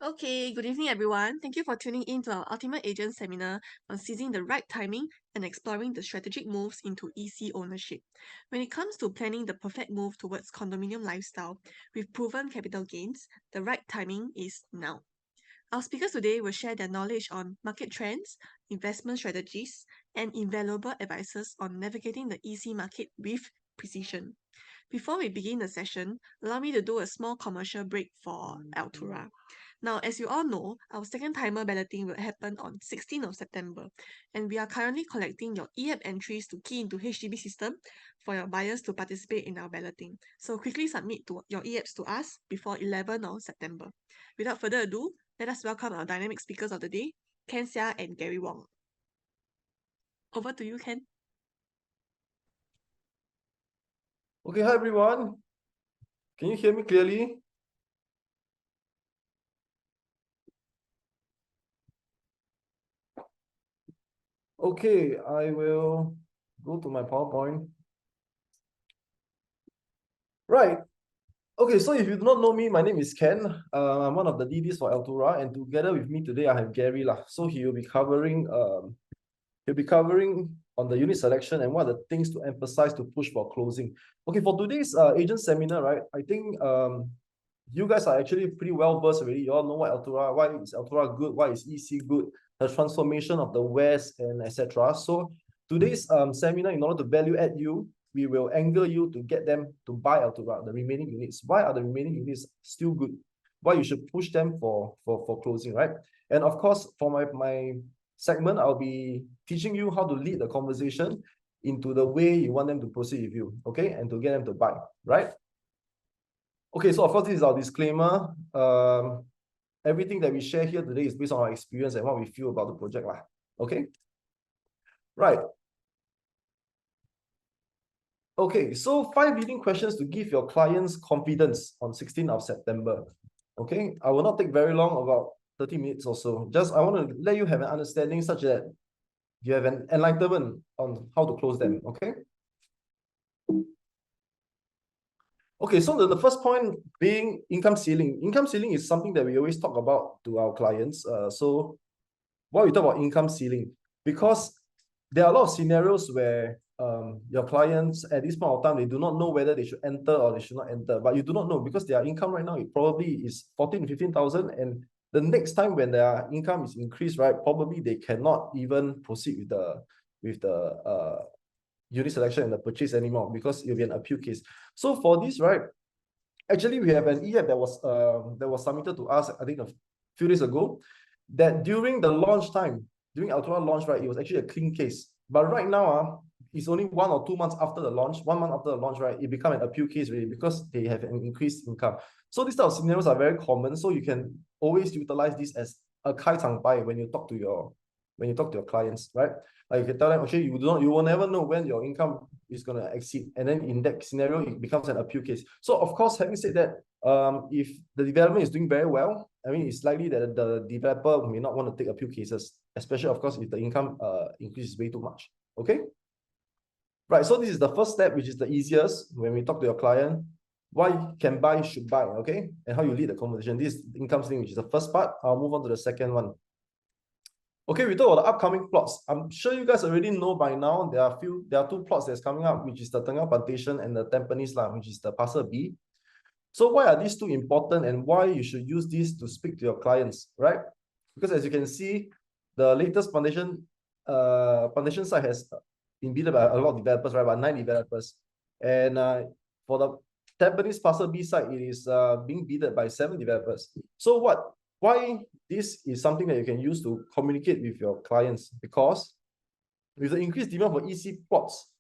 Okay, good evening, everyone. Thank you for tuning in to our Ultimate Agent seminar on seizing the right timing and exploring the strategic moves into EC ownership. When it comes to planning the perfect move towards condominium lifestyle with proven capital gains, the right timing is now. Our speakers today will share their knowledge on market trends, investment strategies, and invaluable advices on navigating the EC market with precision. Before we begin the session, allow me to do a small commercial break for Altura. Now, as you all know, our second timer balloting will happen on 16th of September, and we are currently collecting your e-app entries to key into HDB system for your buyers to participate in our balloting. So quickly submit your e-apps to us before 11th of September. Without further ado, let us welcome our dynamic speakers of the day, Seah and Garry Wong. Over to you, Ken. Okay, hi everyone. Can you hear me clearly? Okay, I will go to my PowerPoint. Right. Okay, so if you do not know me, my name is Ken. I'm one of the DBs for Altura, and together with me today, I have Garry lah. So he will be covering on the unit selection and what are the things to emphasize to push for closing. Okay, for today's agent seminar, right? I think you guys are actually pretty well versed already. You all know what Altura, why is Altura good, why is EC good, the transformation of the West, and etc. So today's seminar, in order to value add you, we will angle you to get them to buy Altura, the remaining units. Why are the remaining units still good? Why you should push them for closing, right? And of course, for my segment, I'll be teaching you how to lead the conversation into the way you want them to proceed with you, okay? And to get them to buy, right? Okay, so of course, this is our disclaimer. Everything that we share here today is based on our experience and what we feel about the project, lah. Okay? Right. Okay, so 5 leading questions to give your clients confidence on 16th of September. Okay, I will not take very long, about 30 minutes or so. Just I want to let you have an understanding such that you have an enlightenment on how to close them. Okay. Okay, so the first point being income ceiling. Income ceiling is something that we always talk about to our clients. So why we talk about income ceiling? Because there are a lot of scenarios where your clients at this point of time, they do not know whether they should enter or they should not enter. But you do not know because their income right now, it probably is 14,000 to 15,000. And the next time when their income is increased, right, probably they cannot even proceed with the unit selection and the purchase anymore because it will be an appeal case. So for this, right, actually we have an e-app that was submitted to us, I think a few days ago, that during the launch time, during Altura launch, right, it was actually a clean case. But right now, it's only 1 or 2 months after the launch, 1 month after the launch, right, it become an appeal case really because they have an increased income. So these type of scenarios are very common. So you can always utilize this as a kai chang bai when you talk to your clients, right? Like you can tell them, actually, you will never know when your income is going to exceed. And then in that scenario, it becomes an appeal case. So of course, having said that, if the development is doing very well, I mean, it's likely that the developer may not want to take appeal cases, especially, of course, if the income increases way too much. Okay? Right, so this is the first step, which is the easiest when we talk to your client. Why you can buy, should buy, okay? And how you lead the conversation. This is the income ceiling, which is the first part. I'll move on to the second one. Okay, we talk about the upcoming plots. I'm sure you guys already know by now, there are 2 plots that's coming up, which is the Tengah Plantation and the Tampines Line, which is the Parcel B. So why are these 2 important and why you should use these to speak to your clients, right? Because as you can see, the latest plantation site has been bidded by a lot of developers, right? About 9 developers. And for the Tampines Parcel B site, it is being bidded by 7 developers. So why this is something that you can use to communicate with your clients? Because with the increased demand for EC plots,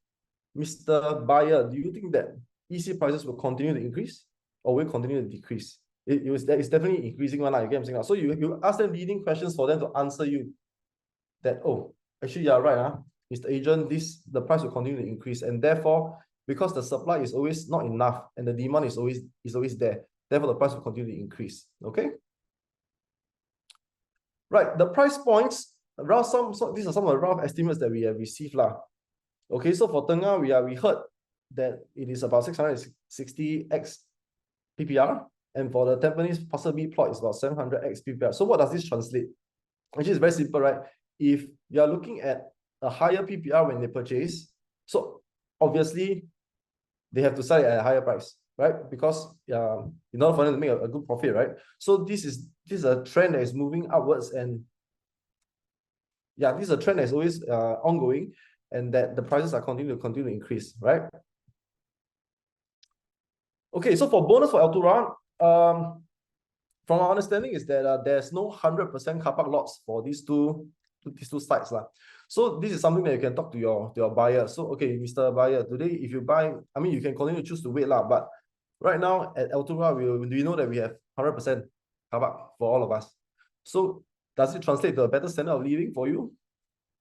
Mr. Buyer, do you think that EC prices will continue to increase or will continue to decrease? It's definitely increasing one. You get what I'm saying? So you ask them leading questions for them to answer you that, oh, actually, you're right, Mr. Agent, the price will continue to increase. And therefore, because the supply is always not enough and the demand is always there, therefore the price will continue to increase. Okay? Right, the price points, these are some of the rough estimates that we have received. Okay, so for Tengah, we heard that it is about 660x PPR. And for the Tampines Parcel B plot, it's about 700x PPR. So what does this translate? Actually, it's very simple, right? If you are looking at a higher PPR when they purchase, so obviously they have to sell it at a higher price, right? Because in order for them to make a good profit, right? So this is a trend that is moving upwards, and yeah, this is a trend that is always ongoing, and that the prices are continue to increase, right? Okay, so for bonus for Altura, from our understanding is that there's no 100% car park lots for these two sites lah. So this is something that you can talk to your buyer. So okay, Mr. Buyer, today if you buy, I mean you can continue to choose to wait lah, but right now at Altura we know that we have 100% car park for all of us. So does it translate to a better standard of living for you?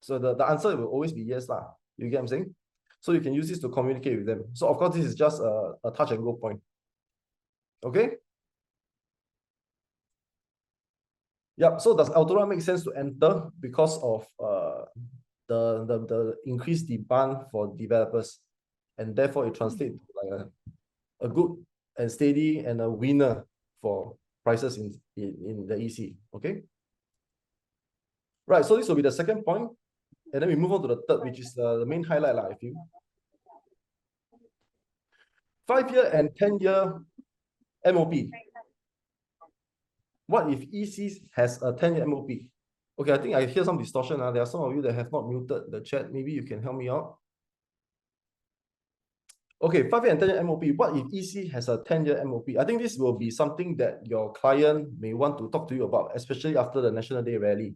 So the answer will always be yes lah. You get what I'm saying? So you can use this to communicate with them. So of course this is just a touch and go point. Okay. Yep. So does Altura make sense to enter because of the increased demand for developers, and therefore it translates to like a good and steady and a winner for prices in the EC. Okay. Right. So this will be the second point, and then we move on to the third, which is the main highlight lah, I feel. 5-year and 10-year MOP. What if EC has a 10-year MOP? Okay, I think I hear some distortion. There are some of you that have not muted the chat. Maybe you can help me out. Okay, 5-year and 10-year MOP. What if EC has a 10-year MOP? I think this will be something that your client may want to talk to you about, especially after the National Day rally.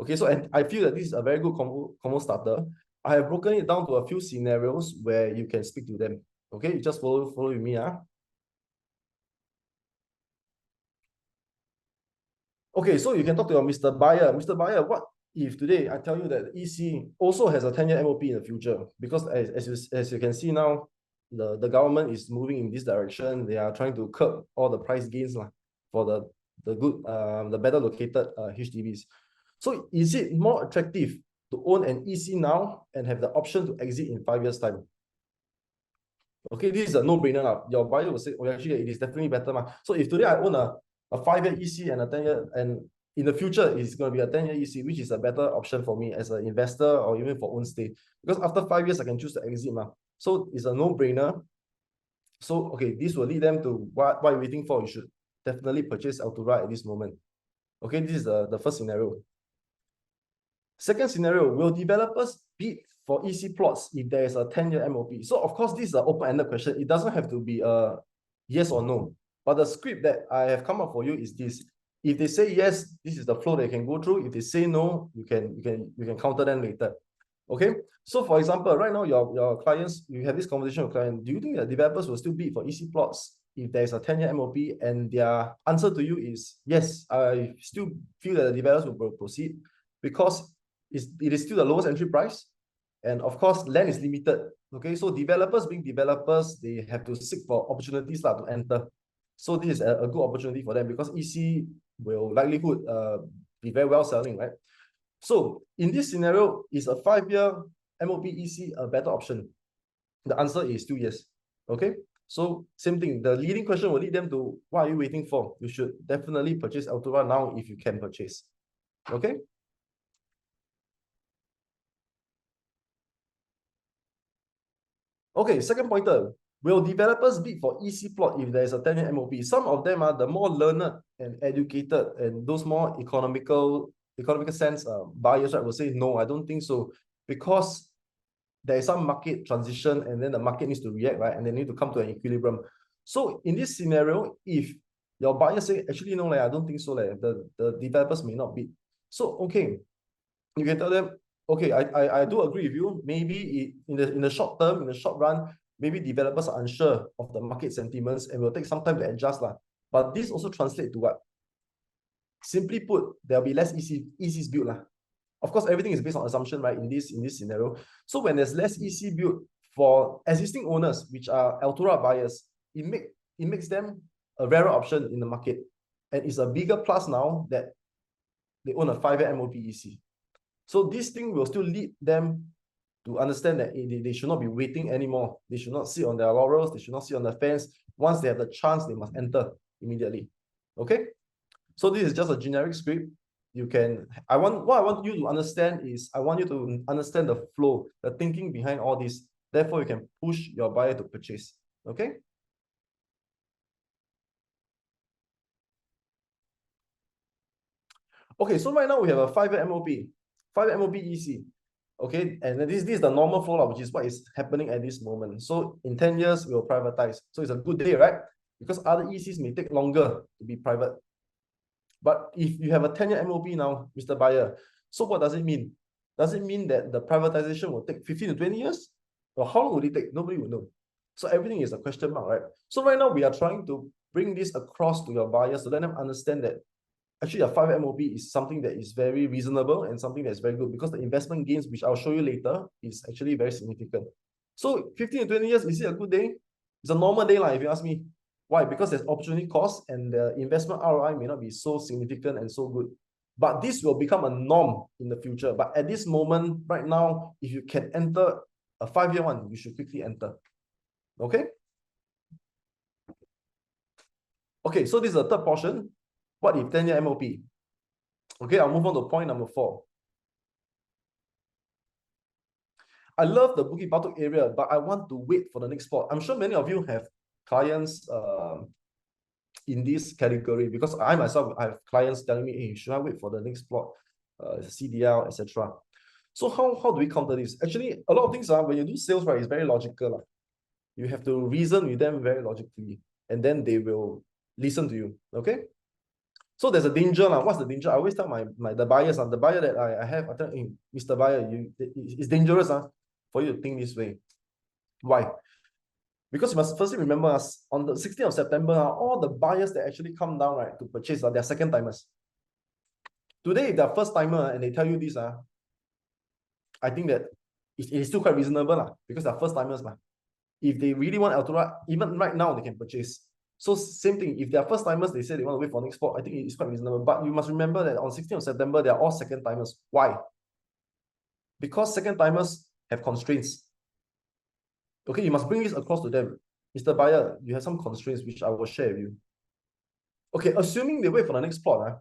Okay, so and I feel that this is a very good convo starter. I have broken it down to a few scenarios where you can speak to them. Okay, you just follow with me. Okay, so you can talk to your Mr. Buyer. Mr. Buyer, what if today I tell you that EC also has a 10-year MOP in the future? Because as you can see now, the government is moving in this direction. They are trying to curb all the price gains for the good the better located HDBs. So is it more attractive to own an EC now and have the option to exit in 5 years' time? Okay, this is a no-brainer. Your buyer will say, oh, actually, it is definitely better. So if today I own a 5-year EC and a 10-year, and in the future, it's going to be a 10-year EC, which is a better option for me as an investor or even for own stay. Because after 5 years, I can choose to exit. So it's a no-brainer. So, okay, this will lead them to what you're waiting for. You should definitely purchase Altura at this moment. Okay, this is the first scenario. Second scenario, will developers bid for EC plots if there is a 10-year MOP? So of course, this is an open-ended question. It doesn't have to be a yes or no. But the script that I have come up for you is this. If they say yes, this is the flow they can go through. If they say no, you can counter them later. Okay. So for example, right now your clients, you have this conversation with client. Do you think that developers will still bid for EC plots if there is a 10-year MOP? And their answer to you is yes. I still feel that the developers will proceed because it is still the lowest entry price, and of course land is limited. Okay, so developers being developers, they have to seek for opportunities to enter. So this is a good opportunity for them because EC will likelihood be very well selling, right? So in this scenario, is a 5-year MOP EC a better option? The answer is still yes. Okay, so same thing, the leading question will lead them to what are you waiting for? You should definitely purchase Altura now if you can purchase. Okay. Okay, second pointer. Will developers bid for EC plot if there is a 10-year MOP? Some of them are the more learned and educated and those more economical sense buyers, right, will say no, I don't think so, because there is some market transition and then the market needs to react, right? And they need to come to an equilibrium. So in this scenario, if your buyer say, actually, no, I don't think so, the developers may not bid. So, okay, you can tell them, okay, I do agree with you. Maybe in the short term, in the short run, maybe developers are unsure of the market sentiments and will take some time to adjust. But this also translates to what? Simply put, there'll be less ECs built. Of course, everything is based on assumption, right? In this scenario. So when there's less EC built for existing owners, which are Altura buyers, it makes them a rarer option in the market. And it's a bigger plus now that they own a 5-year MOP EC. So this thing will still lead them to understand that they should not be waiting anymore. They should not sit on their laurels. They should not sit on the fence. Once they have the chance, they must enter. immediately. Okay, so this is just a generic script. What I want you to understand is I want you to understand the flow, the thinking behind all this. Therefore, you can push your buyer to purchase. Okay. Okay, so right now we have a 5-year MOP, 5-year MOP EC. Okay, and this is the normal flow, which is what is happening at this moment. So in 10 years, we'll privatize. So it's a good day, right? Because other ECs may take longer to be private. But if you have a 10-year MOP now, Mr. Buyer, so what does it mean? Does it mean that the privatization will take 15 to 20 years? Or how long will it take? Nobody will know. So everything is a question mark, right? So right now we are trying to bring this across to your buyers to let them understand that actually a 5 MOP is something that is very reasonable and something that's very good because the investment gains, which I'll show you later, is actually very significant. So 15 to 20 years, is it a good day? It's a normal day, if you ask me. Why? Because there's opportunity cost and the investment ROI may not be so significant and so good. But this will become a norm in the future. But at this moment, right now, if you can enter a 5-year one, you should quickly enter. Okay? Okay, so this is the third portion. What if 10-year MOP? Okay, I'll move on to point number 4. I love the Bukit Batok area, but I want to wait for the next plot. I'm sure many of you have clients in this category because I myself I have clients telling me, hey, should I wait for the next plot, CDL, etc. So how do we counter this? Actually, a lot of things are when you do sales, right, it's very logical. You have to reason with them very logically, and then they will listen to you. Okay. So there's a danger. What's the danger? I always tell the buyers, the buyer that I have, I tell him, Mr. Buyer, it's dangerous for you to think this way. Why? Because you must firstly remember us on the 16th of September, all the buyers that actually come down, right, to purchase, they're second timers. Today, if they're first timer and they tell you this, I think that it is still quite reasonable because they're first timers. If they really want Altura, even right now, they can purchase. So same thing, if they're first timers, they say they want to wait for next spot, I think it's quite reasonable. But you must remember that on 16th of September, they are all second timers. Why? Because second timers have constraints. Okay, you must bring this across to them. Mr. Buyer, you have some constraints which I will share with you. Okay, assuming they wait for the next plot,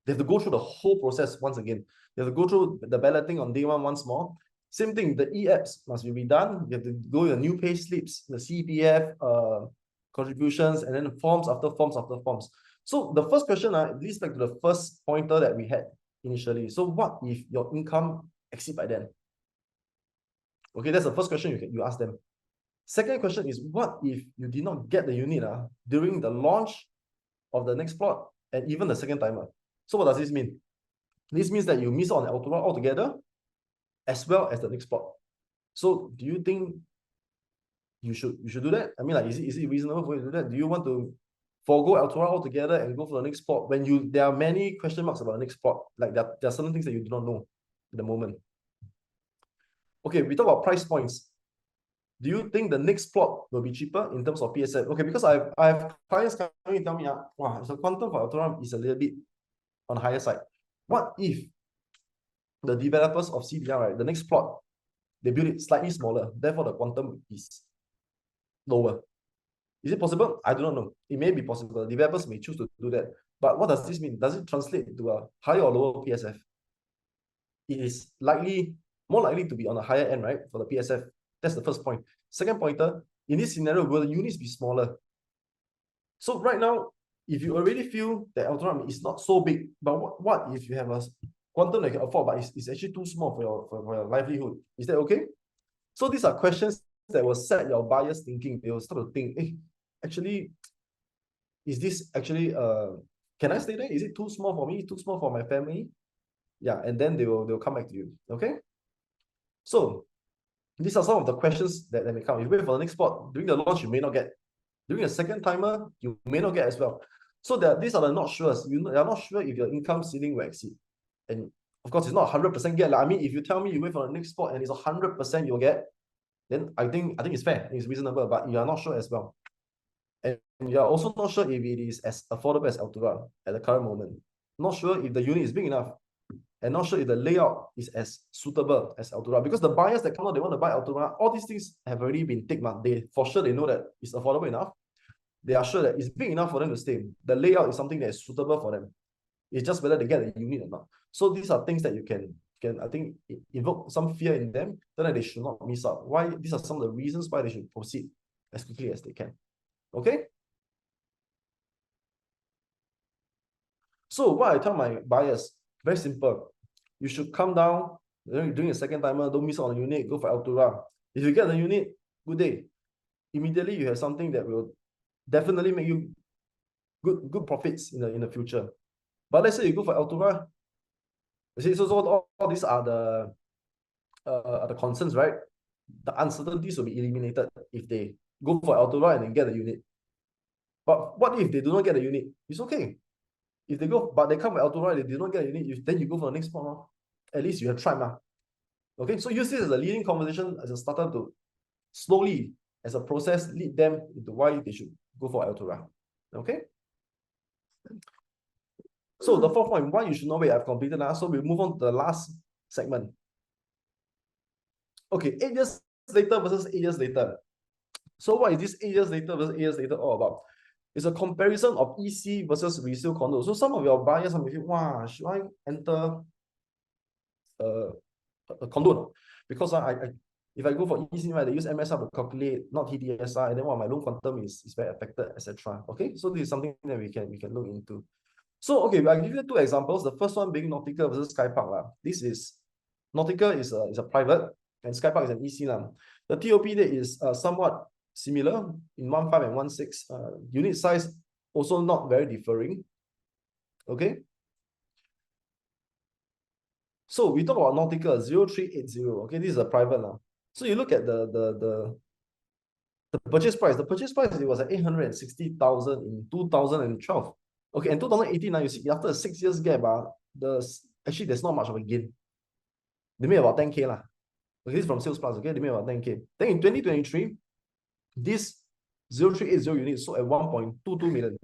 they have to go through the whole process once again. They have to go through the balloting on day one once more. Same thing, the e-apps must be redone. You have to go your new pay slips, the CPF contributions, and then forms after forms after forms. So the first question leads back to the first pointer that we had initially. So what if your income exceeds by then? Okay, that's the first question you ask them. Second question is, what if you did not get the unit during the launch of the next plot and even the second timer? So what does this mean? This means that you miss out on Altura altogether as well as the next plot. So do you think you should do that? I mean, is it reasonable for you to do that? Do you want to forego Altura altogether and go for the next plot when there are many question marks about the next plot? Like there are certain things that you do not know at the moment. Okay, we talk about price points. Do you think the next plot will be cheaper in terms of PSF? Okay, because I have clients coming and tell me, wow, the quantum for Altura is a little bit on the higher side. What if the developers of CDR, right, the next plot, they build it slightly smaller, therefore the quantum is lower? Is it possible? I do not know. It may be possible. Developers may choose to do that. But what does this mean? Does it translate to a higher or lower PSF? It is more likely to be on the higher end, right, for the PSF. That's the first point. Second pointer, in this scenario, will the units be smaller? So right now, if you already feel that Altura is not so big, but what if you have a quantum that you can afford, but it's actually too small for your livelihood? Is that okay? So these are questions that will set your buyers thinking. They will start to think, hey, actually, is this actually can I stay there? Is it too small for me? Too small for my family? Yeah, and then they'll come back to you. Okay. So these are some of the questions that may come. If you wait for the next spot, during the launch, you may not get. During a second timer, you may not get as well. So these are the not sures. You are not sure if your income ceiling will exceed. And of course, it's not 100% get. I mean, if you tell me you wait for the next spot and it's 100% you'll get, then I think it's fair. It's reasonable, but you are not sure as well. And you are also not sure if it is as affordable as Altura at the current moment. Not sure if the unit is big enough. And not sure if the layout is as suitable as Altura. Because the buyers that come out, they want to buy Altura, all these things have already been ticked. For sure, they know that it's affordable enough. they are sure that it's big enough for them to stay. The layout is something that is suitable for them. It's just whether they get a unit or not. So these are things that you can I think invoke some fear in them, so that they should not miss out. Why? These are some of the reasons why they should proceed as quickly as they can. Okay. So what I tell my buyers, very simple. You should come down, doing a second timer, don't miss out on the unit, go for Altura. If you get the unit, good day. Immediately you have something that will definitely make you good profits in the future. But let's say you go for Altura, you see, so all these are the concerns, right? The uncertainties will be eliminated if they go for Altura and then get a unit. But what if they do not get a unit? It's okay. If they go, but they come with Altura, they do not get a unit, then you go for the next spot. At least you have tried. Okay, so use this as a leading conversation, as a starter to slowly, as a process, lead them into why they should go for Altura. Okay. So the fourth point, why you should not wait, I've completed now. So we'll move on to the last segment. Okay, 8 years later versus 8 years later. So what is this 8 years later versus 8 years later all about? It's a comparison of EC versus resale condo. So some of your buyers are thinking, wow, should I enter a condo? Because if I go for EC, right, they use MSR to calculate, not TDSR, and then my loan quantum is very affected, etc. Okay, so this is something that we can look into. So okay, I'll give you 2 examples. The first one being Nautica versus Sky Park. This is Nautica is a private, and Sky Park is an EC. The TOP date is somewhat similar in 1.5 and 1.6. Unit size also not very differing. Okay. So we talk about Nautica 0380. Okay, this is a private now. So you look at the purchase price. The purchase price, it was at 860,000 in 2012. Okay, and 2018 now, you see after a 6 years gap, actually there's not much of a gain. They made about 10K lah. Okay, this is from Sales Plus. Okay, they made about 10K. Then in 2023, this 0380 unit sold at 1.22 million,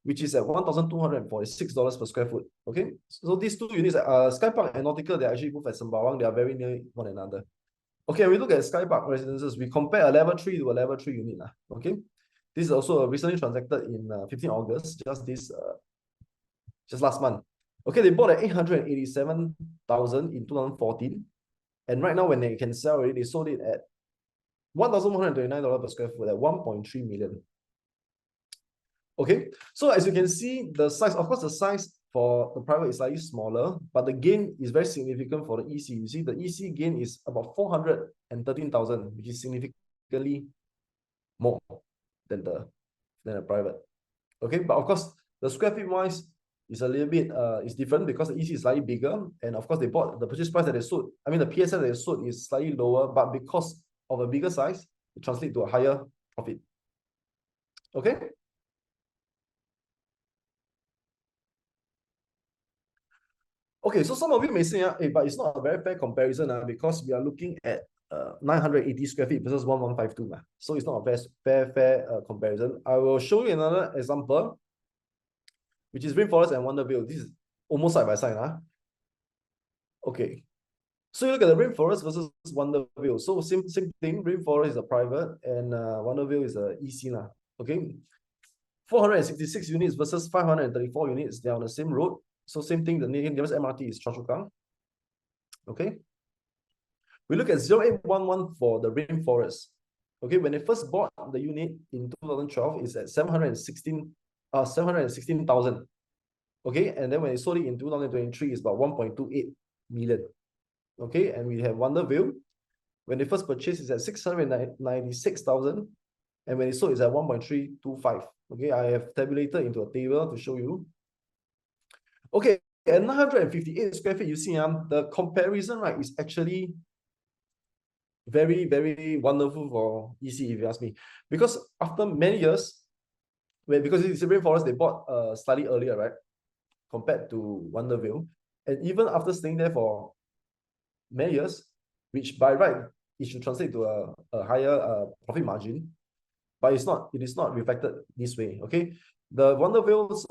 which is at $1,246 per square foot. Okay, so these 2 units, Sky Park and Nautica, they're actually both at Sembawang. They are very near one another. Okay, we look at Sky Park residences. We compare a level 3 to a level 3 unit. Okay, this is also recently transacted in 15 August, just last month. Okay, they bought at 887,000 in 2014. And right now, when they can sell it, they sold it at $1,129 per square foot at 1.3 million. Okay, so as you can see, the size, of course, the size for the private is slightly smaller, but the gain is very significant for the EC. You see, the EC gain is about 413,000, which is significantly more than the private. Okay, but of course, the square feet wise is a little bit is different because the EC is slightly bigger, and of course they bought the purchase price that they sold. I mean, the PSL that they sold is slightly lower, but because of a bigger size, it translates to a higher profit. Okay. Okay, so some of you may say, hey, but it's not a very fair comparison because we are looking at 980 square feet versus 1152. So it's not a fair comparison. I will show you another example, which is Rainforest and Wonderville. This is almost side by side. Okay. So you look at the Rainforest versus Wonderville. So same thing. Rainforest is a private and Wonderville is a EC. Okay. 466 units versus 534 units. They are on the same road. So same thing, the nearest MRT is Choa Chu Kang. Okay. We look at 0811 for the Rainforest. Okay, when they first bought the unit in 2012, it's at 716,000. Okay, and then when they sold it in 2023, it's about 1.28 million. Okay, and we have Wonderville. When they first purchased, it's at 696,000. And when they sold, it's at 1.325. Okay, I have tabulated into a table to show you. Okay, at 958 square feet, you see the comparison, right, is actually very, very wonderful for EC, if you ask me. Because after many years, because it's a Rainforest, they bought slightly earlier, right, compared to Wonderville. And even after staying there for many years, which by right, it should translate to a higher profit margin, but it is not reflected this way, okay? The Wonderville's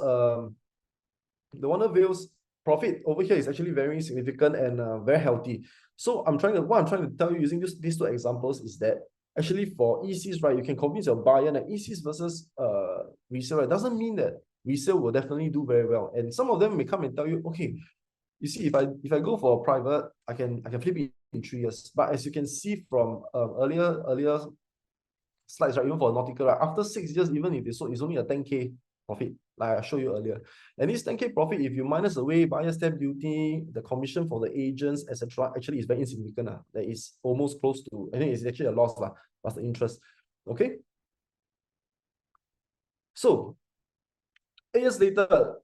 profit over here is actually very significant and very healthy. So what I'm trying to tell you using these 2 examples is that actually for ECs, right, you can convince your buyer that ECs versus resale, right, doesn't mean that resale will definitely do very well. And some of them may come and tell you, okay, you see, if I go for a private, I can flip it in 3 years. But as you can see from earlier slides, right, even for nautical, right, after 6 years, even if it's sold, it's only a 10K profit, like I showed you earlier. And this 10K profit, if you minus away buyer stamp duty, the commission for the agents, etc., actually is very insignificant. That is almost close to, I think it's actually a loss plus the interest. Okay. So 8 years later,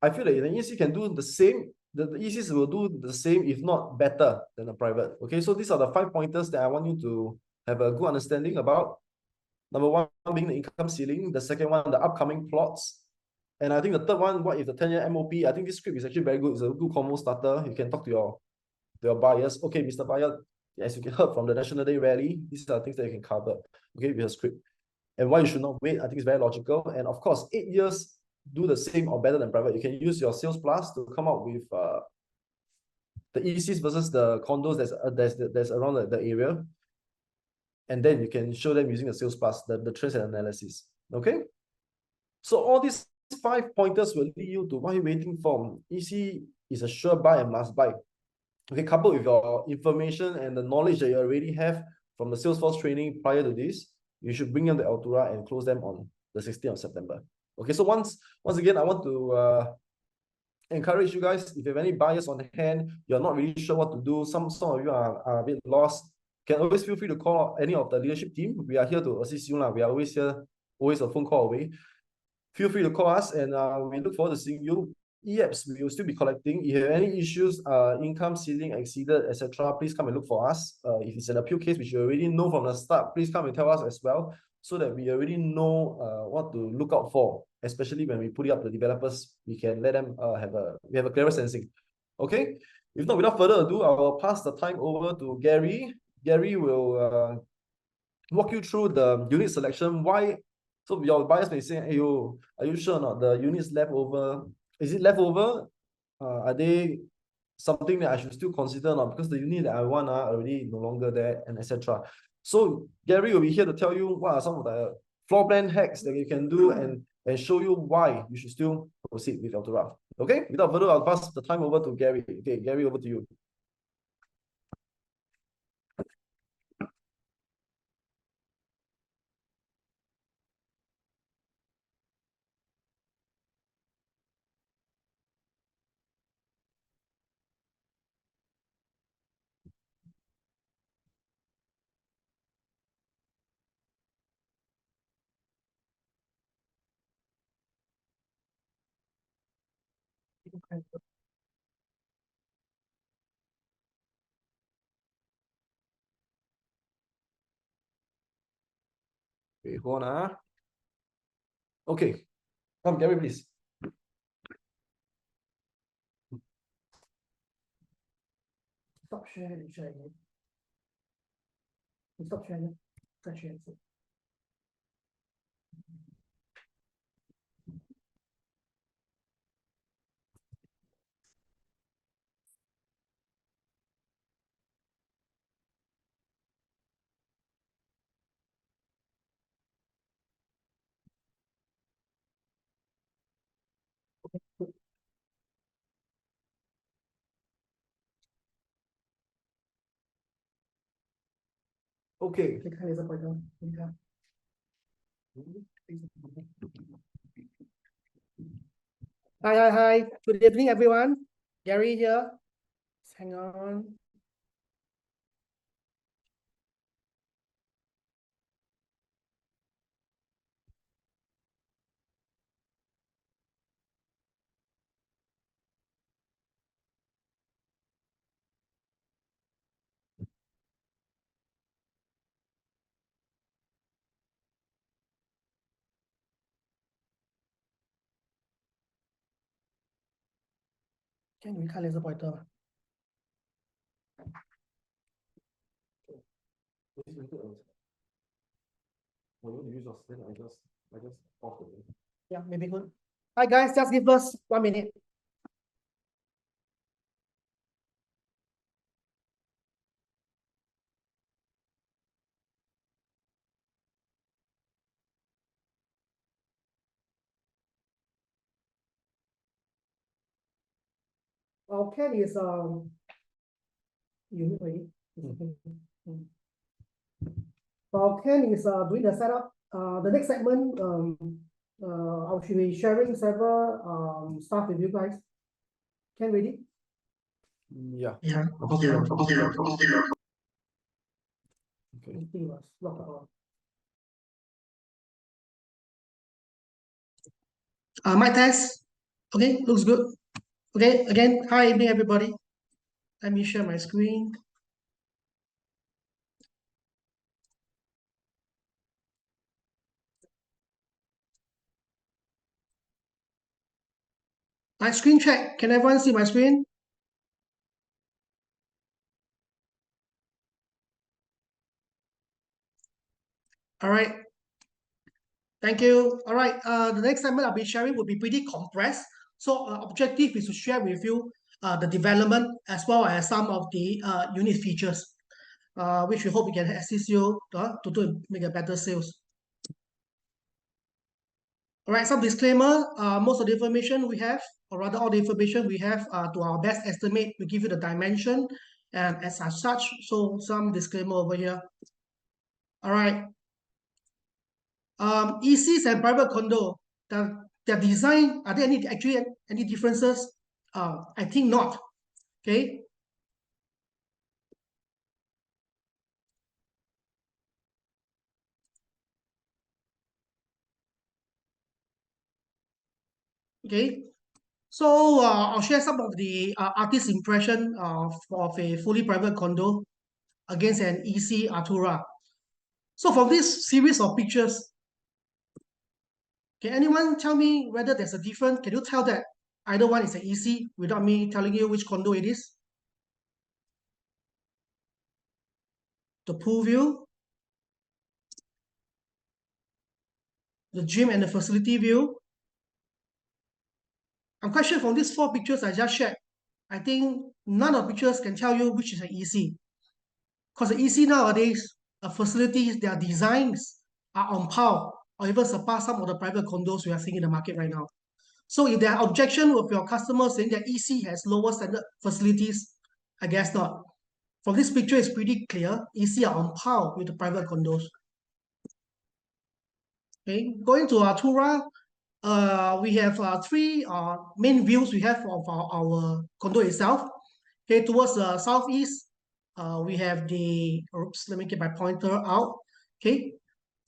I feel that the EC can do the same. The ECs will do the same, if not better than a private. Okay, so these are the 5 pointers that I want you to have a good understanding about. Number 1 being the income ceiling. The second one, the upcoming plots. And I think the third one, what is the 10-year MOP? I think this script is actually very good. It's a good convo starter. You can talk to your buyers. Okay, Mr. Buyer, as you can heard from the National Day rally, these are things that you can cover, okay, with a script. And why you should not wait, I think it's very logical. And of course, 8 years, do the same or better than private. You can use your sales plus to come up with the ECs versus the condos that's around the area. And then you can show them using the sales plus, the trends and analysis. Okay? So all these 5 pointers will lead you to what you're waiting for. EC is a sure buy and must buy. Okay, coupled with your information and the knowledge that you already have from the Salesforce training prior to this, you should bring them to Altura and close them on the 16th of September. Okay, so once again, I want to encourage you guys, if you have any buyers on hand, you're not really sure what to do, some of you are a bit lost, can always feel free to call any of the leadership team. We are here to assist you. We are always here, always a phone call away. Feel free to call us, and we look forward to seeing you. EAPs, we will still be collecting. If you have any issues, income ceiling exceeded, etc., please come and look for us. If it's an appeal case, which you already know from the start, please come and tell us as well, so that we already know what to look out for, especially when we put it up to developers. We can let them we have a clearer sensing. Okay? If not, without further ado, I will pass the time over to Gary. Gary will walk you through the unit selection. Why? So your buyers may say, hey, are you sure or not? The units left over, is it left over? Are they something that I should still consider or not? Because the unit that I want are already no longer there, and etc. So Gary will be here to tell you what are some of the floor plan hacks that you can do, and show you why you should still proceed with Altura. Okay, without further, I'll pass the time over to Gary. Okay, Gary, over to you. Okay, hold on. Okay, come, Gary, please. Stop sharing, sharing. Stop sharing. Stop sharing. Okay. Click on laser pointer. Hi. Good evening, everyone. Gary here. Just hang on. Can we laser pointer? Yeah, maybe good. Hi guys, just give us 1 minute. our plan is you ready? Our plan is doing the setup. The next segment, I should be sharing several stuff with you guys. Ken, ready? Yeah. Yeah. Okay. I think it was locked on. Mic test. Okay, looks good. Okay, again, hi evening everybody. Let me share my screen. My screen check. Can everyone see my screen? All right. Thank you. All right. The next segment I'll be sharing will be pretty compressed. So objective is to share with you the development as well as some of the unique features, which we hope we can assist you to make a better sales. All right, some disclaimer, most of the information we have, or rather all the information we have to our best estimate, we give you the dimension and as such, so some disclaimer over here. All right. ECs and private condo, their design, are there any differences? I think not, okay? Okay, so I'll share some of the artist impression of a fully private condo against an EC Altura. So from this series of pictures, can anyone tell me whether there's a difference? Can you tell that either one is an EC without me telling you which condo it is? The pool view, the gym and the facility view. I'm quite sure from these four pictures I just shared, I think none of the pictures can tell you which is an EC. Because the EC nowadays, facilities, their designs are on par or even surpass some of the private condos we are seeing in the market right now. So if there are objection with your customers saying that EC has lower standard facilities, I guess not. From this picture, it's pretty clear, EC are on par with the private condos. Okay, going to Altura, we have three main views we have of our condo itself. Okay, towards the southeast, we have the, oops, let me get my pointer out. Okay,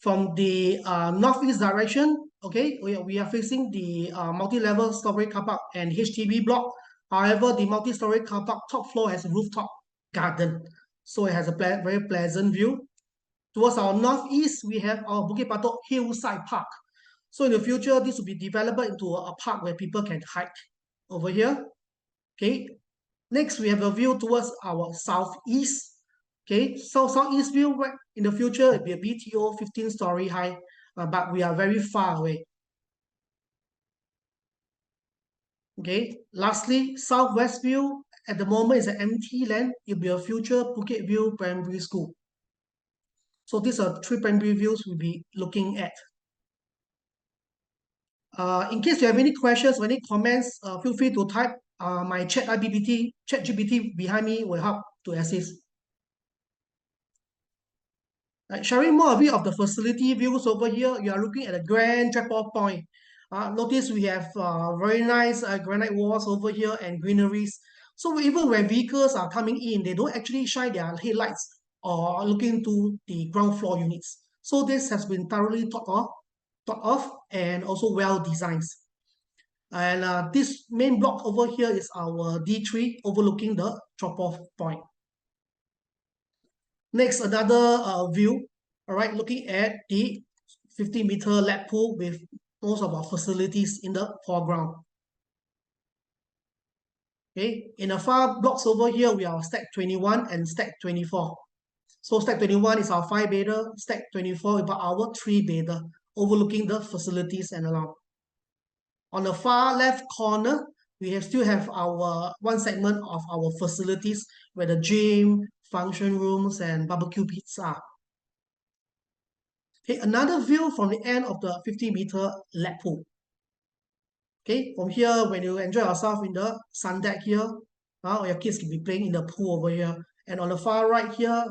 from the northeast direction, okay, we are facing the multi-level story car park and HDB block. However, the multi-story car park top floor has a rooftop garden, so it has a very pleasant view. Towards our northeast, we have our Bukit Batok Hillside Park. So in the future, this will be developed into a park where people can hike over here. Okay. Next, we have a view towards our southeast. Okay, so southeast view, right, in the future, it'll be a BTO 15-story high, but we are very far away. Okay, lastly, southwest view, at the moment is an empty land. It'll be a future Phuket View Primary School. So these are three primary views we'll be looking at. In case you have any questions or any comments, feel free to type. My ChatGPT behind me will help to assist. Sharing more a bit of the facility views over here, you are looking at a grand drop-off point. Notice we have very nice granite walls over here and greeneries. So even when vehicles are coming in, they don't actually shine their headlights or looking to the ground floor units. So this has been thoroughly thought of and also well designed. And this main block over here is our D3 overlooking the drop-off point. Next, another view, all right, looking at the 50-meter lap pool with most of our facilities in the foreground. Okay, in the far blocks over here, we are stack 21 and stack 24. So stack 21 is our 5-bedder, stack 24 is our 3-bedder, overlooking the facilities and along. On the far left corner, we still have our one segment of our facilities where the gym, function rooms, and barbecue pits are. Okay, another view from the end of the 50-meter lap pool. Okay, from here, when you enjoy yourself in the sun deck here, Or your kids can be playing in the pool over here. And on the far right here,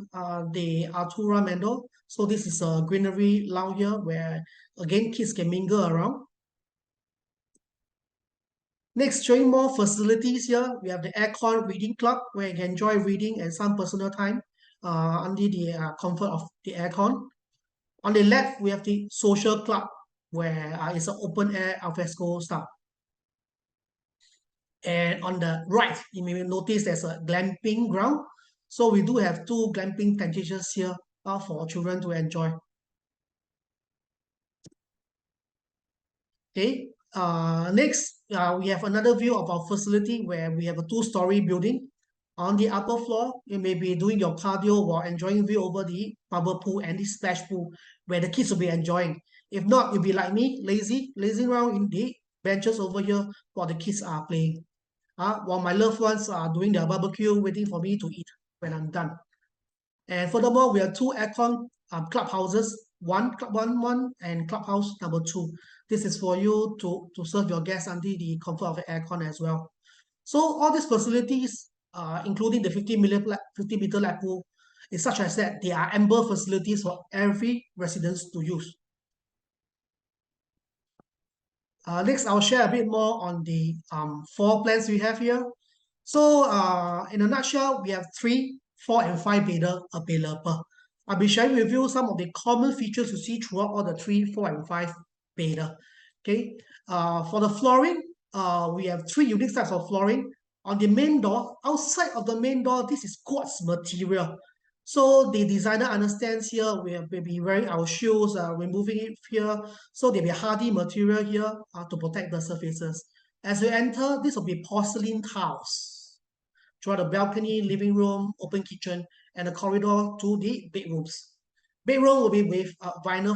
the Altura Mando. So this is a greenery lounge here where, again, kids can mingle around. Next, showing more facilities here. We have the aircon reading club where you can enjoy reading and some personal time under the comfort of the aircon. On the left, we have the social club where it's an open air alfresco style. And on the right, you may notice there's a glamping ground. So we do have 2 glamping tentations here for children to enjoy. Okay. Next, we have another view of our facility where we have a 2-story building. On the upper floor, you may be doing your cardio while enjoying view over the bubble pool and the splash pool where the kids will be enjoying. If not, you'll be like me, lazy around in the benches over here while the kids are playing. While my loved ones are doing their barbecue, waiting for me to eat when I'm done. And furthermore, we have 2 aircon clubhouses, club one and clubhouse number 2. This is for you to serve your guests under the comfort of the aircon as well. So all these facilities, including the 50-meter lap pool, is such as that they are ample facilities for every residence to use. Next, I'll share a bit more on the 4 plans we have here. So in a nutshell, we have 3, 4, and 5 bedder available. I'll be sharing with you some of the common features you see throughout all the 3, 4, and 5 bedder. Okay. For the flooring, we have 3 unique types of flooring. On the main door, outside of the main door, this is quartz material. So the designer understands here, we will be wearing our shoes, removing it here. So there'll be hardy material here to protect the surfaces. As you enter, this will be porcelain tiles throughout the balcony, living room, open kitchen, and the corridor to the bedrooms. Bedroom will be with vinyl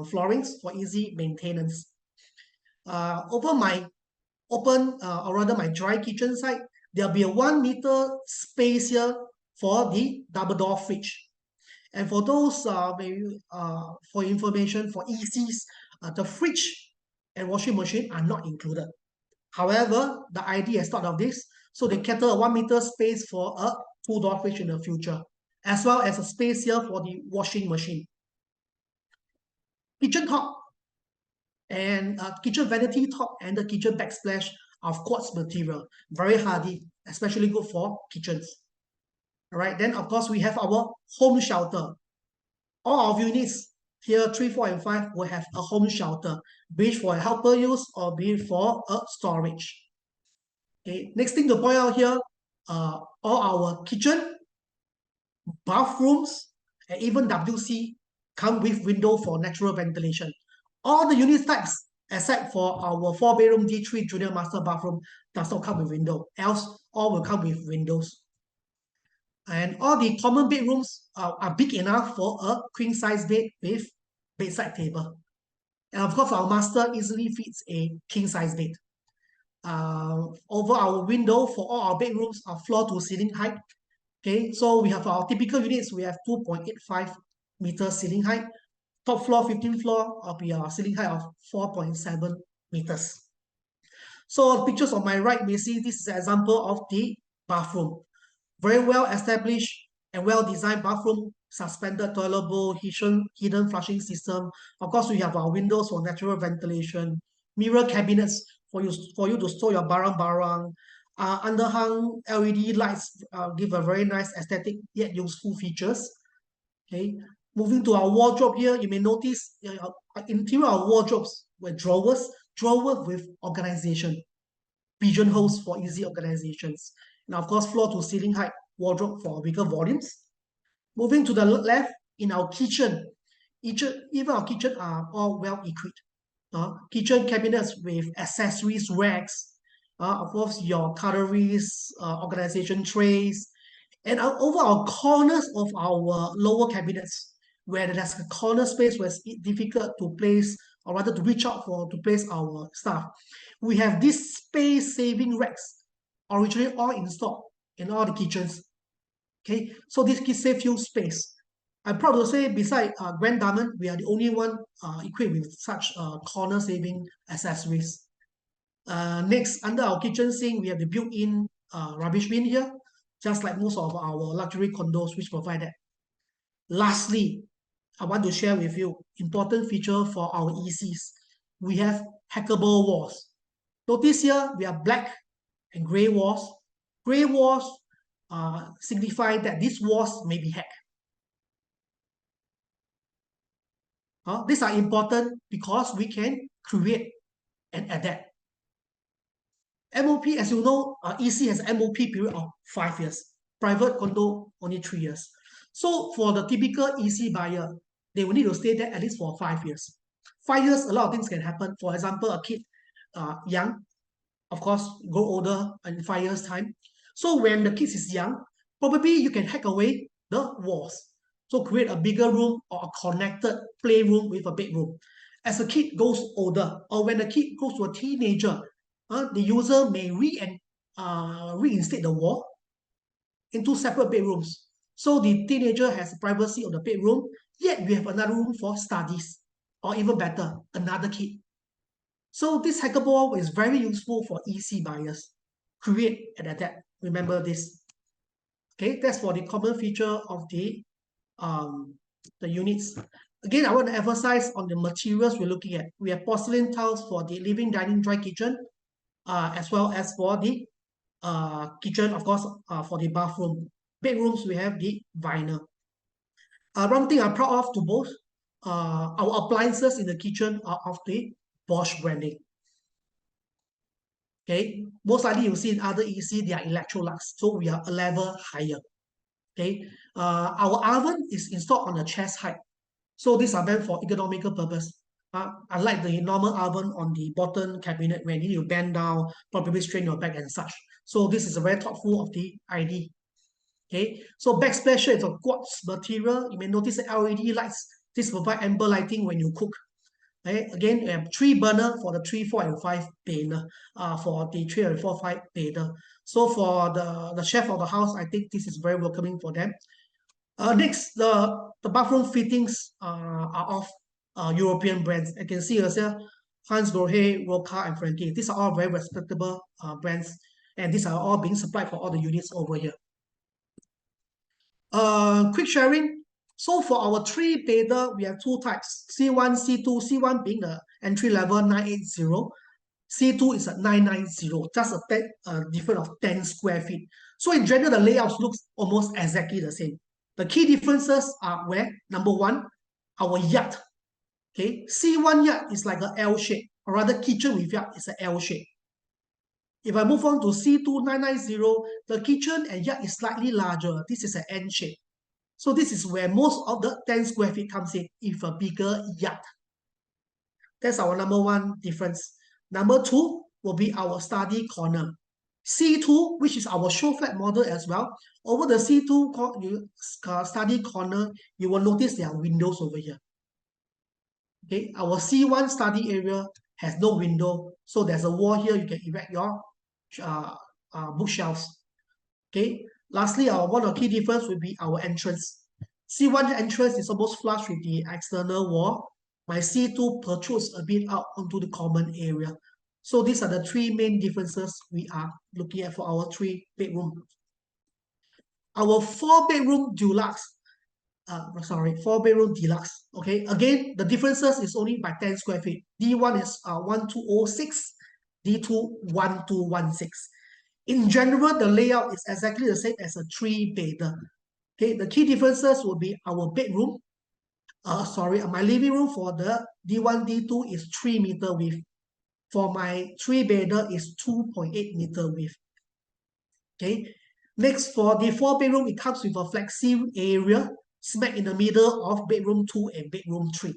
floorings for easy maintenance. Over my my dry kitchen side, there'll be a 1-meter space here for the double door fridge. And for those for information for ECs, the fridge and washing machine are not included. However, the ID has thought of this, so they cater a 1-meter space for a 2-door fridge in the future, as well as a space here for the washing machine. Kitchen top and kitchen vanity top and the kitchen backsplash of quartz material, very hardy, especially good for kitchens. All right, then of course we have our home shelter. All of units here, 3, 4, and 5 will have a home shelter, be it for a helper use or be it for a storage. Okay, next thing to point out here, all our kitchen, bathrooms, and even WC come with window for natural ventilation. All the unit types, except for our 4-bedroom D3 junior master bathroom, does not come with window. Else, all will come with windows. And all the common bedrooms are big enough for a queen-size bed with bedside table. And of course, our master easily fits a king-size bed. Over our window for all our bedrooms are floor-to-ceiling height. Okay, so we have our typical units. We have 2.85 meter ceiling height. Top floor, 15th floor, will be our ceiling height of 4.7 meters. So pictures on my right may see this is an example of the bathroom. Very well established and well designed bathroom, suspended toilet bowl, hidden flushing system. Of course, we have our windows for natural ventilation, mirror cabinets for you to store your barang-barang. Underhung LED lights give a very nice aesthetic yet useful features. Okay, moving to our wardrobe here, you may notice interior of wardrobes with drawers with organization, pigeonholes for easy organizations. And of course, floor to ceiling height wardrobe for bigger volumes. Moving to the left, in our kitchen, even our kitchen are all well equipped. Kitchen cabinets with accessories racks, of course, your cutleries, organization trays, and over our corners of our lower cabinets, where there's a corner space where it's difficult to place, or rather to reach out for to place our stuff. We have these space-saving racks, originally all installed in all the kitchens. Okay, so this can save you space. I'm proud to say, beside Grand Diamond, we are the only one equipped with such corner-saving accessories. Next, under our kitchen sink, we have the built-in rubbish bin here, just like most of our luxury condos which provide that. Lastly, I want to share with you important feature for our ECs. We have hackable walls. Notice here we have black and gray walls. Gray walls signify that these walls may be hacked. These are important because we can create and adapt. MOP, as you know, EC has MOP period of 5 years. Private condo, only 3 years. So for the typical EC buyer, they will need to stay there at least for 5 years. 5 years, a lot of things can happen. For example, a kid, young, of course, grow older in 5 years' time. So when the kid is young, probably you can hack away the walls. So create a bigger room or a connected playroom with a bedroom. As a kid goes older, or when the kid goes to a teenager, the user may reinstate the wall into separate bedrooms. So the teenager has privacy of the bedroom, yet we have another room for studies, or even better, another kid. So this hackable wall is very useful for EC buyers. Create and adapt. Remember this. Okay, that's for the common feature of the units. Again, I want to emphasize on the materials we're looking at. We have porcelain tiles for the living, dining, dry kitchen, as well as for the kitchen, of course, for the bathroom. Bedrooms, we have the vinyl. One thing I'm proud of to both, our appliances in the kitchen are of the Bosch branding. Okay, most likely you'll see in other EC, they are Electrolux, so we are a level higher. Okay, our oven is installed on the chest height, so these are meant for economical purpose. Unlike the normal oven on the bottom cabinet where you need to bend down, probably strain your back and such. So this is a very thoughtful of the ID. Okay, so backsplasher is a quartz material. You may notice the LED lights. This provide amber lighting when you cook. Okay, again, we have 3 burner for the 3, 4, and 5 burner. For the 3 and 4, 5 burner. So for the chef of the house, I think this is very welcoming for them. Next, the bathroom fittings are of European brands. I can see here, Hans Grohe, Roca, and Frankie. These are all very respectable brands, and these are all being supplied for all the units over here. Quick sharing. So for our 3 beta, we have 2 types, C1, C2, C1 being the entry level 980, C2 is at 990, just a difference of 10 square feet. So in general, the layouts looks almost exactly the same. The key differences are where, number 1, our yard. Okay, C1 yard is like an L shape, or rather kitchen with yard is an L shape. If I move on to C2 990, the kitchen and yard is slightly larger. This is an N shape. So this is where most of the 10 square feet comes in, with a bigger yard. That's our number 1 difference. Number 2 will be our study corner. C2, which is our show flat model as well. Over the C2 study corner, you will notice there are windows over here. Okay, our C1 study area has no window, so there's a wall here. You can erect your bookshelves. Okay. Lastly, one of the key difference would be our entrance. C1 entrance is almost flush with the external wall. My C2 protrudes a bit out onto the common area. So these are the 3 main differences we are looking at for our 3 bedroom. Our 4 bedroom deluxe, 4 bedroom deluxe. Okay, again, the differences is only by 10 square feet. D1 is 1206, D2 1216. In general, the layout is exactly the same as a 3-bedder. Okay, the key differences will be our bedroom. My living room for the D1, D2 is 3 meter width. For my 3-bedder is 2.8 meter width. Okay, next for the 4-bedroom, it comes with a flexi area smack in the middle of bedroom 2 and bedroom 3.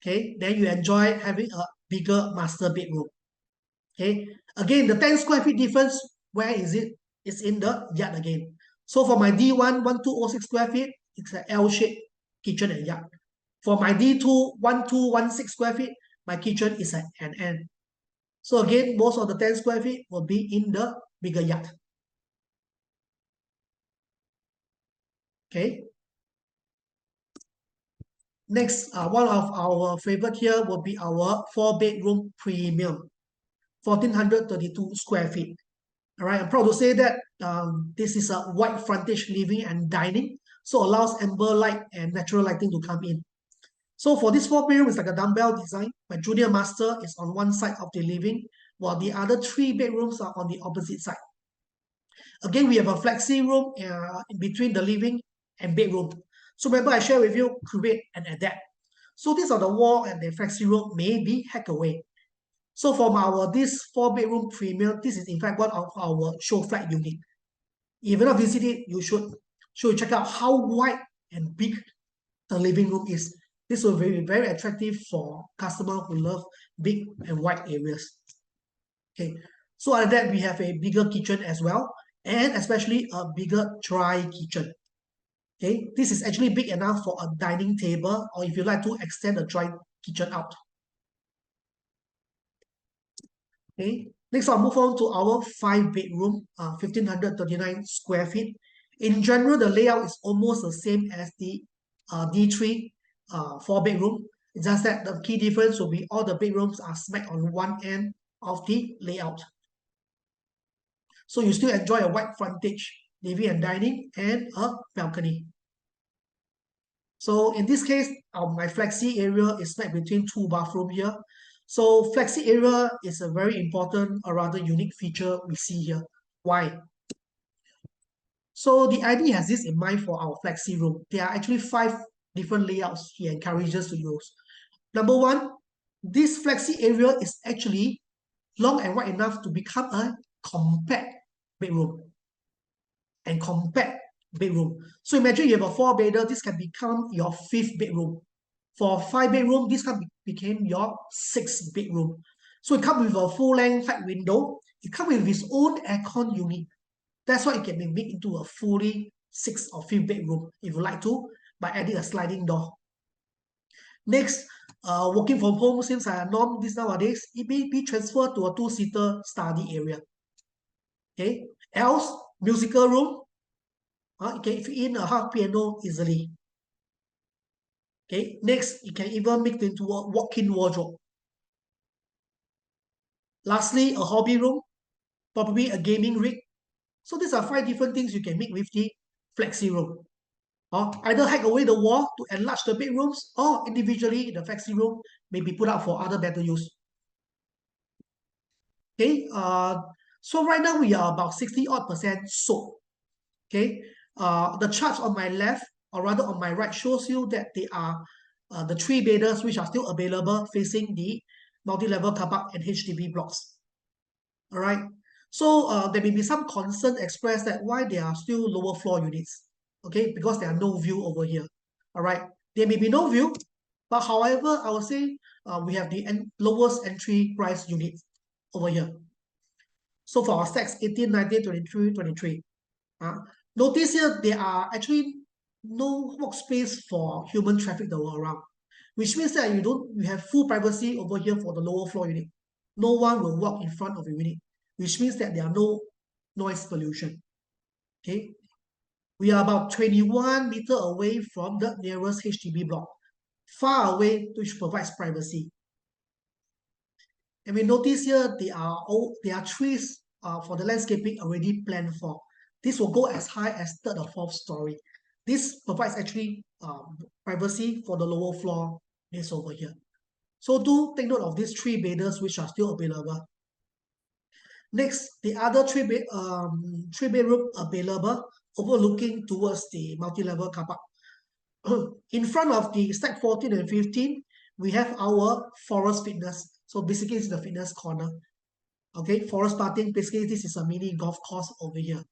Okay, then you enjoy having a bigger master bedroom. Okay, again, the 10 square feet difference, where is it? It's in the yard again. So for my D1, 1206 square feet, it's an L-shaped kitchen and yard. For my D2, 1216 square feet, my kitchen is an N. So again, most of the 10 square feet will be in the bigger yard. Okay. Next, one of our favorite here will be our 4-bedroom premium, 1432 square feet. All right, I'm proud to say that this is a wide frontage living and dining, so allows amber light and natural lighting to come in. So for this 4-bedroom, it's like a dumbbell design. My junior master is on one side of the living, while the other 3 bedrooms are on the opposite side. Again, we have a flexi room in between the living and bedroom. So remember, I share with you, create and adapt. So these are the wall and the flexi room may be hacked away. So from this 4-bedroom premium, this is in fact one of our show flat unit. If you're not visited, you should check out how wide and big the living room is. This will be very attractive for customers who love big and wide areas. Okay, so other than that, we have a bigger kitchen as well, and especially a bigger dry kitchen. Okay, this is actually big enough for a dining table, or if you like to extend the dry kitchen out. Okay, next I'll move on to our 5-bedroom, 1,539 square feet. In general, the layout is almost the same as the D3 4-bedroom. It's just that the key difference will be all the bedrooms are smack on one end of the layout. So you still enjoy a wide frontage, living and dining, and a balcony. So in this case, my flexi area is smack between 2 bathrooms here. So flexi area is a very important or rather unique feature we see here. Why? So the ID has this in mind for our flexi room. There are actually 5 different layouts he encourages to use. Number 1, this flexi area is actually long and wide enough to become a compact bedroom. And compact bedroom. So imagine you have a 4-bedder, this can become your 5th bedroom. For 5-bedroom, this can become your 6th bedroom. So it comes with a full-length height window. It comes with its own aircon unit. That's why it can be made into a fully 6th or 5th bedroom if you like to, by adding a sliding door. Next, working from home seems like a norm this nowadays. It may be transferred to a 2-seater study area. Okay. Else, musical room. You can fit in a half piano easily. Okay. Next, you can even make it into a walk-in wardrobe. Lastly, a hobby room, probably a gaming rig. So these are 5 different things you can make with the flexi room. Either hack away the wall to enlarge the bedrooms, or individually the flexi room may be put up for other better use. Okay, so right now we are about 60% sold. Okay, the charts on my left, or rather on my right, shows you that they are the 3 bedders which are still available facing the multi-level car park and HDB blocks. All right, so there may be some concern expressed that why there are still lower floor units. Okay, because there are no view over here. All right, there may be no view, but however, I would say we have the lowest entry price unit over here. So for our stacks 18, 19, 23, 23. Notice here there are actually no workspace for human traffic that were around, which means that you have full privacy over here for the lower floor unit. No one will walk in front of your unit, which means that there are no noise pollution. Okay, we are about 21 meters away from the nearest HDB block, far away, which provides privacy. And we notice here there are trees for the landscaping already planned for. This will go as high as 3rd or 4th story. This provides actually privacy for the lower floor is over here. So do take note of these 3 bedders which are still available. Next, the other 3-bedroom available overlooking towards the multi-level car park. In front of the stack 14 and 15, we have our forest fitness. So basically it's the fitness corner. Okay, forest parting, basically this is a mini golf course over here.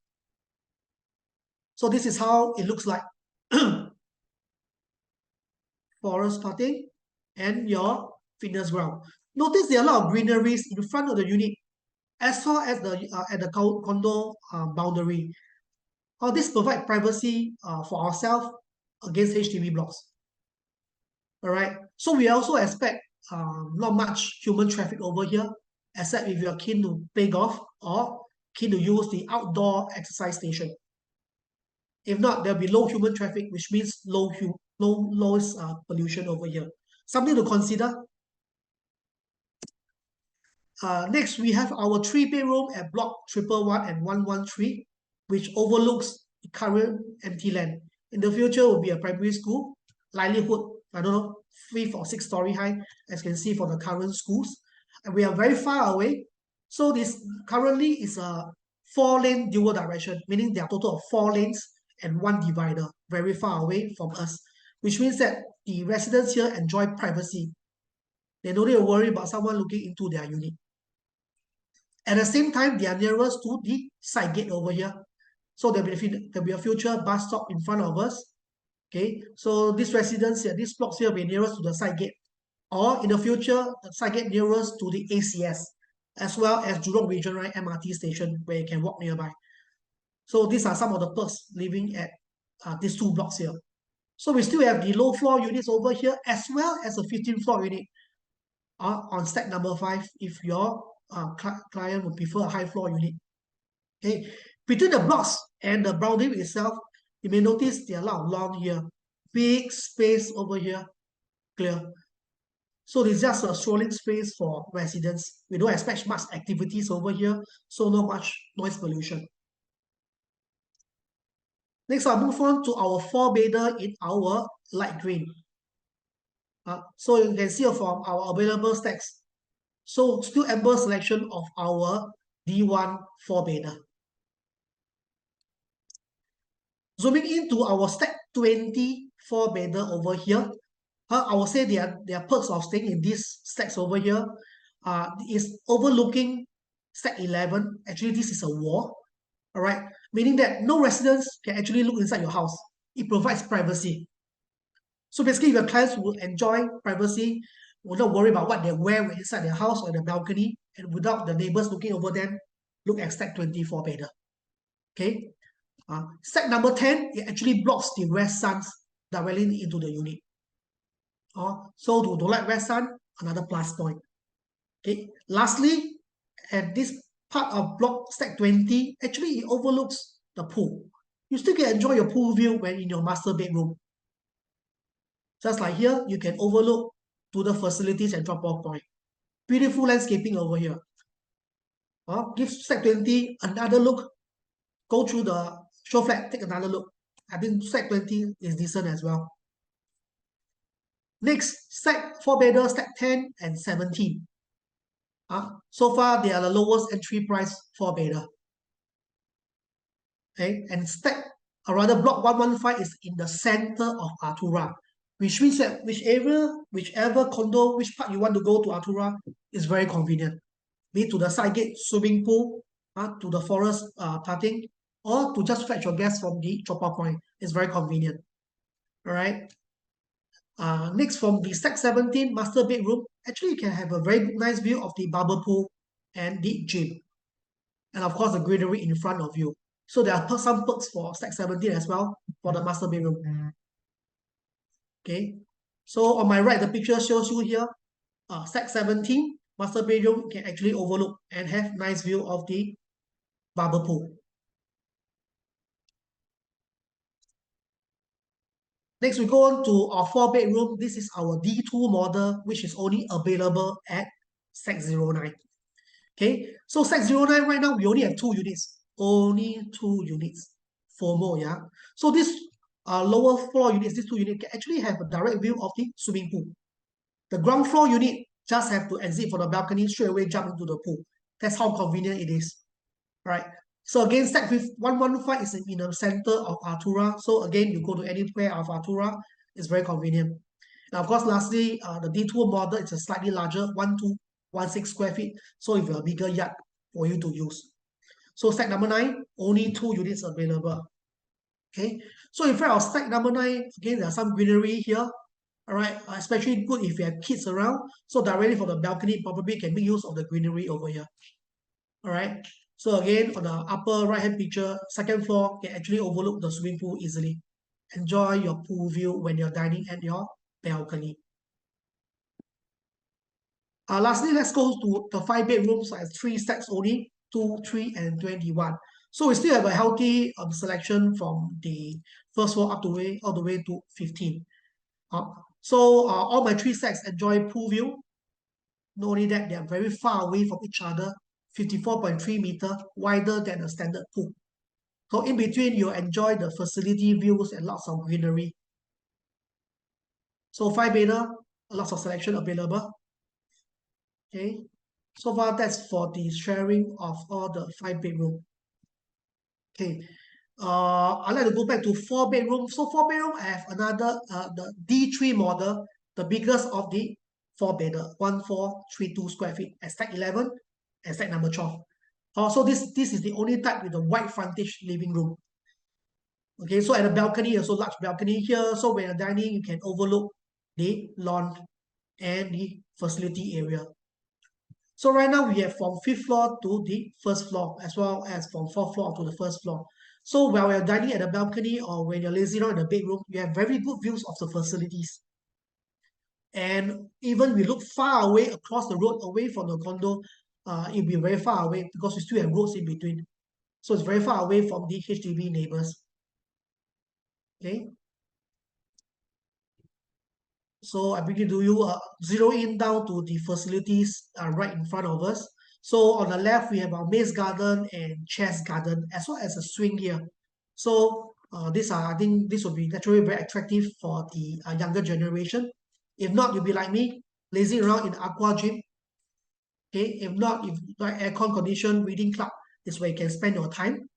So this is how it looks like. Forest parting and your fitness ground. Notice there are a lot of greeneries in front of the unit as far as at the condo boundary. This provides privacy for ourselves against HDB blocks. All right, so we also expect not much human traffic over here, except if you are keen to play golf or keen to use the outdoor exercise station. If not, there'll be low human traffic, which means lowest pollution over here. Something to consider. Next, we have our 3-bedroom at block 111 and 113, which overlooks the current empty land. In the future, will be a primary school, likelihood, I don't know, 5th or 6th story high, as you can see for the current schools. And we are very far away. So this currently is a 4-lane dual direction, meaning there are a total of 4 lanes and 1 divider, very far away from us, which means that the residents here enjoy privacy. They don't need to worry about someone looking into their unit. At the same time, they are nearest to the side gate over here. So there'll be a future bus stop in front of us. Okay, so this residence here, this blocks here will be nearest to the side gate. Or in the future, the side gate nearest to the ACS, as well as Jurong Regional MRT station where you can walk nearby. So these are some of the perks living at these 2 blocks here. So we still have the low floor units over here, as well as a 15th floor unit on stack number 5 if your client would prefer a high floor unit. Okay, between the blocks and the boundary itself, you may notice there are a lot of lawn here, big space over here, clear. So it's just a strolling space for residents. We don't expect much activities over here, so not much noise pollution. Next, I'll move on to our 4-bedder in our light green. So you can see from our available stacks. So still ample selection of our D1 4-bedder. Zooming into our stack 20 4-bedder over here, I will say there are perks of staying in these stacks over here. Is overlooking stack 11. Actually, this is a wall, all right? Meaning that no residents can actually look inside your house. It provides privacy. So basically, your clients will enjoy privacy, will not worry about what they wear inside their house or the balcony, and without the neighbors looking over them, look at stack 24 bedder. Okay. Stack number 10, it actually blocks the west suns directly into the unit. So to like west sun, another plus point. Okay. Lastly, at this part of block stack 20, actually it overlooks the pool. You still can enjoy your pool view when in your master bedroom. Just like here, you can overlook to the facilities and drop-off point. Beautiful landscaping over here. Give stack 20 another look. Go through the show flat, take another look. I think stack 20 is decent as well. Next, stack 4-bedder, stack 10 and 17. So far, they are the lowest entry price 4-bedder. Okay, and stack, or rather block 115 is in the center of Altura, which means that whichever condo, which part you want to go to Altura is very convenient. Be it to the side gate, swimming pool, to the forest parting, or to just fetch your guests from the drop-off point. It's very convenient. All right. Next, from the stack 17 master bedroom, actually you can have a very nice view of the barber pool and the gym. And of course, the greenery in front of you. So there are some perks for stack 17 as well for the master bedroom. Okay. So on my right, the picture shows you here, stack 17 master bedroom can actually overlook and have nice view of the barber pool. Next, we go on to our 4-bedroom. This is our D2 model, which is only available at stack 09. Okay, so stack 09 right now, we only have 2 units. Only 2 units. 4 more, yeah. So this lower floor units, these 2 units can actually have a direct view of the swimming pool. The ground floor unit just have to exit for the balcony, straight away jump into the pool. That's how convenient it is. Right. So again, stack 115 is in the center of Altura. So again, you go to anywhere of Altura, it's very convenient. Now, of course, lastly, the D2 model is a slightly larger 1216 square feet. So if you have a bigger yard for you to use. So stack number 9, only 2 units available. Okay. So in front of stack number 9, again, there are some greenery here. All right, especially good if you have kids around. So directly from the balcony, probably can make use of the greenery over here. All right. So again, on the upper right-hand picture, second floor can actually overlook the swimming pool easily. Enjoy your pool view when you're dining at your balcony. Lastly, let's go to the 5-bedrooms as 3 stacks only, 2, 3, and 21. So we still have a healthy selection from the first floor all the way to 15. So all my 3 stacks enjoy pool view. Not only that, they are very far away from each other, 54.3 meters wider than a standard pool. So in between, you enjoy the facility views and lots of greenery. So 5-bedder, lots of selection available. Okay, so far that's for the sharing of all the 5-bedroom. Okay, I'd like to go back to 4-bedroom. So 4-bedroom, I have another the D3 model, the biggest of the 4-bedder, 1432 square feet, at stack 11 and stack number 12. So this is the only type with a wide frontage living room. Okay, so at the balcony, also large balcony here. So when you're dining, you can overlook the lawn and the facility area. So right now we have from 5th floor to the 1st floor, as well as from 4th floor to the 1st floor. So while you're dining at the balcony or when you're lazing around in the bedroom, you have very good views of the facilities. And even we look far away across the road away from the condo, it'll be very far away because we still have roads in between. So it's very far away from the HDB neighbors. Okay. So I begin to you zero in down to the facilities right in front of us. So on the left, we have our maze garden and chess garden, as well as a swing here. So I think this will be naturally very attractive for the younger generation. If not, you'll be like me, lazing around in aqua gym. Okay, if not, if like aircon condition reading club is where you can spend your time.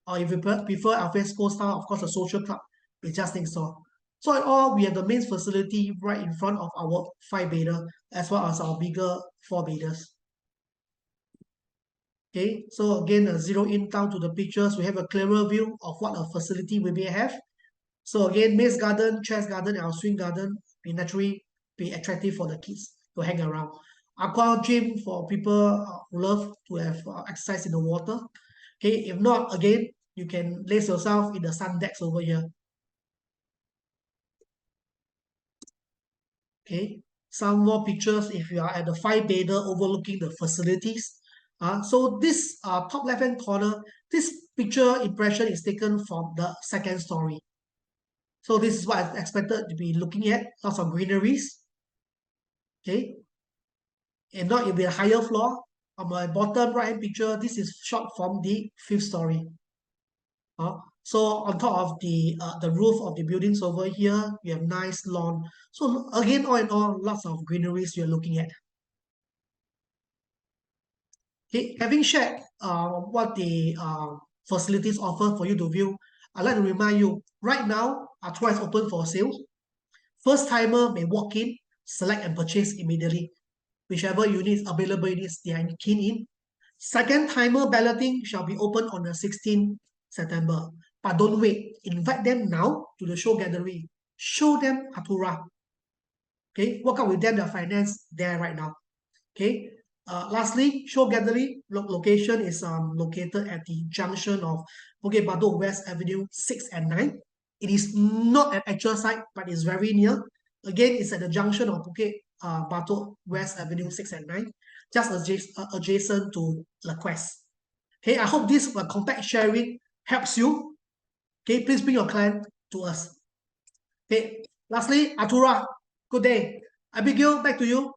Or if you prefer alfresco style, of course, a social club is just next door. So in all, we have the main facility right in front of our 5-bedder, as well as our bigger 4-bedders. Okay, so again, zero in down to the pictures, we have a clearer view of what a facility we may have. So again, maze garden, chess garden, and our swing garden will naturally be attractive for the kids to hang around. Aqua gym for people who love to have exercise in the water. Okay, if not, again, you can lace yourself in the sun decks over here. Okay, some more pictures if you are at the 5-bedder overlooking the facilities. So this top left-hand corner, this picture impression is taken from the 2nd story. So this is what I expected to be looking at, lots of greeneries. Okay, and not it'll be a higher floor. On my bottom right-hand picture, this is shot from the 5th story. So on top of the roof of the buildings over here, we have nice lawn. So again, all in all, lots of greeneries we are looking at. Okay, having shared what the facilities offer for you to view, I'd like to remind you, right now, Altura is open for sale. First timer may walk in, select and purchase immediately. Whichever units, available units they are keen in. Second timer balloting shall be open on the 16th September. But don't wait. Invite them now to the show gallery. Show them Altura. Okay, work out with them the finance there right now. Okay. Lastly, show gallery location is located at the junction of Bukit Batok West Avenue 6 and 9. It is not an actual site, but it's very near. Again, it's at the junction of Bukit Batok West Avenue 6 and 9, just adjacent to La Quest. Okay, I hope this contact sharing helps you. Okay, please bring your client to us. Okay, lastly, Altura, good day. Abigail, back to you.